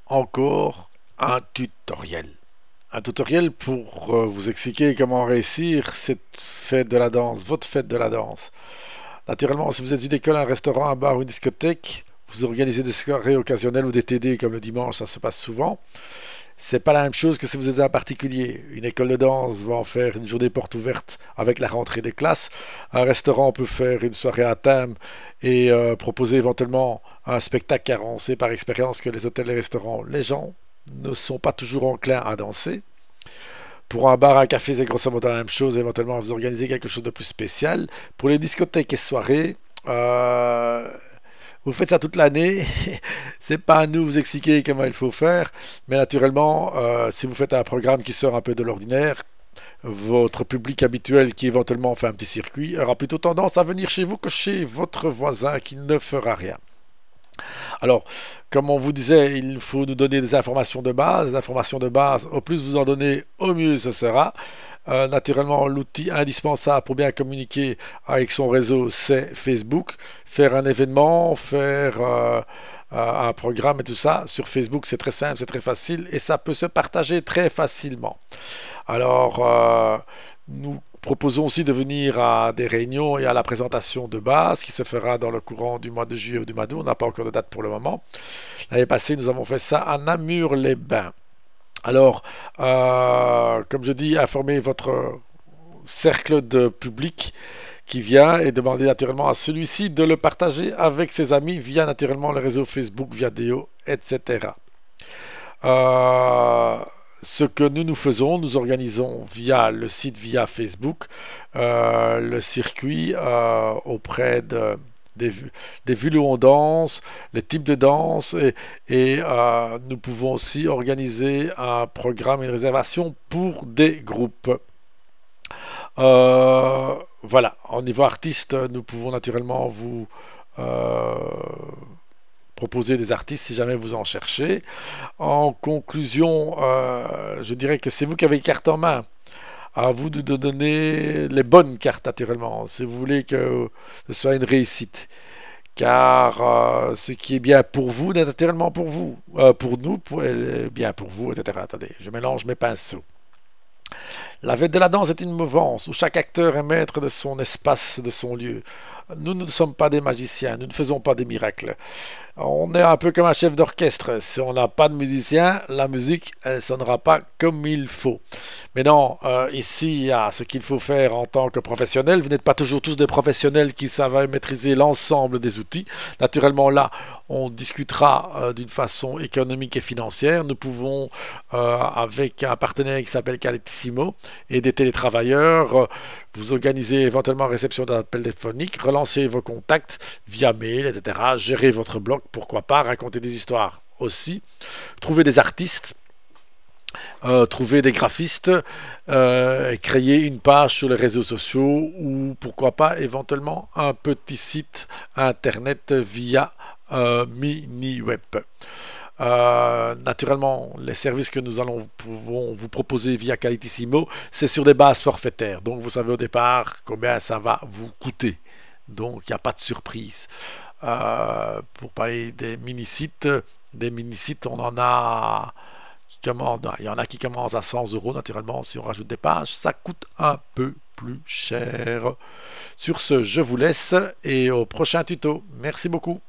encore un tutoriel. Un tutoriel pour vous expliquer comment réussir cette fête de la danse, votre fête de la danse. Naturellement, si vous êtes une école, un restaurant, un bar ou une discothèque, vous organisez des soirées occasionnelles ou des TD comme le dimanche, ça se passe souvent. C'est pas la même chose que si vous êtes un particulier. Une école de danse va en faire une journée porte ouverte avec la rentrée des classes. Un restaurant peut faire une soirée à thème et proposer éventuellement un spectacle, car on sait par expérience que les hôtels et restaurants, les gens ne sont pas toujours enclins à danser. Pour un bar, un café, c'est grosso modo la même chose. Éventuellement, vous organisez quelque chose de plus spécial. Pour les discothèques et soirées, vous faites ça toute l'année. C'est pas à nous vous expliquer comment il faut faire. Mais naturellement, si vous faites un programme qui sort un peu de l'ordinaire, votre public habituel qui éventuellement fait un petit circuit aura plutôt tendance à venir chez vous que chez votre voisin qui ne fera rien. Alors, comme on vous disait, il faut nous donner des informations de base. Des informations de base, au plus vous en donnez, au mieux ce sera. Naturellement, l'outil indispensable pour bien communiquer avec son réseau, c'est Facebook. Faire un événement, faire un programme et tout ça. Sur Facebook, c'est très simple, c'est très facile et ça peut se partager très facilement. Alors, nous proposons aussi de venir à des réunions et à la présentation de base qui se fera dans le courant du mois de juillet ou du mois d'août. On n'a pas encore de date pour le moment. L'année passée, nous avons fait ça à Namur-les-Bains. Alors, comme je dis, informez votre cercle de public qui vient et demandez naturellement à celui-ci de le partager avec ses amis via naturellement le réseau Facebook, Viadeo, etc. Euh, Ce que nous faisons, nous organisons via le site, via Facebook, le circuit auprès des, des villes où on danse, les types de danse et nous pouvons aussi organiser un programme, une réservation pour des groupes. Voilà, au niveau artiste, nous pouvons naturellement vous euh, proposer des artistes si jamais vous en cherchez. En conclusion, je dirais que c'est vous qui avez carte en main. À vous de donner les bonnes cartes naturellement, si vous voulez que ce soit une réussite. Car ce qui est bien pour vous n'est naturellement pour vous. Pour nous, bien pour vous, etc. Attendez, je mélange mes pinceaux. La fête de la danse est une mouvance où chaque acteur est maître de son espace, de son lieu. Nous ne sommes pas des magiciens, nous ne faisons pas des miracles. On est un peu comme un chef d'orchestre. Si on n'a pas de musicien, la musique, elle sonnera pas comme il faut. Mais non, ici, il y a ce qu'il faut faire en tant que professionnel. Vous n'êtes pas toujours tous des professionnels qui savent maîtriser l'ensemble des outils. Naturellement, là, on discutera d'une façon économique et financière. Nous pouvons, avec un partenaire qui s'appelle Caletissimo et des télétravailleurs, vous organiser éventuellement réception d'un appel téléphonique, relancer vos contacts via mail, etc. Gérer votre blog, pourquoi pas, raconter des histoires aussi, trouver des artistes, trouver des graphistes, créer une page sur les réseaux sociaux ou pourquoi pas éventuellement un petit site internet via mini-web. Naturellement, les services que nous pouvons vous proposer via Qualitissimo, c'est sur des bases forfaitaires. Donc, vous savez au départ combien ça va vous coûter. Donc, il n'y a pas de surprise. Pour parler des mini-sites, on en a il y en a qui commencent à 100 euros naturellement. Si on rajoute des pages, ça coûte un peu plus cher. Sur ce, je vous laisse et au prochain tuto. Merci beaucoup.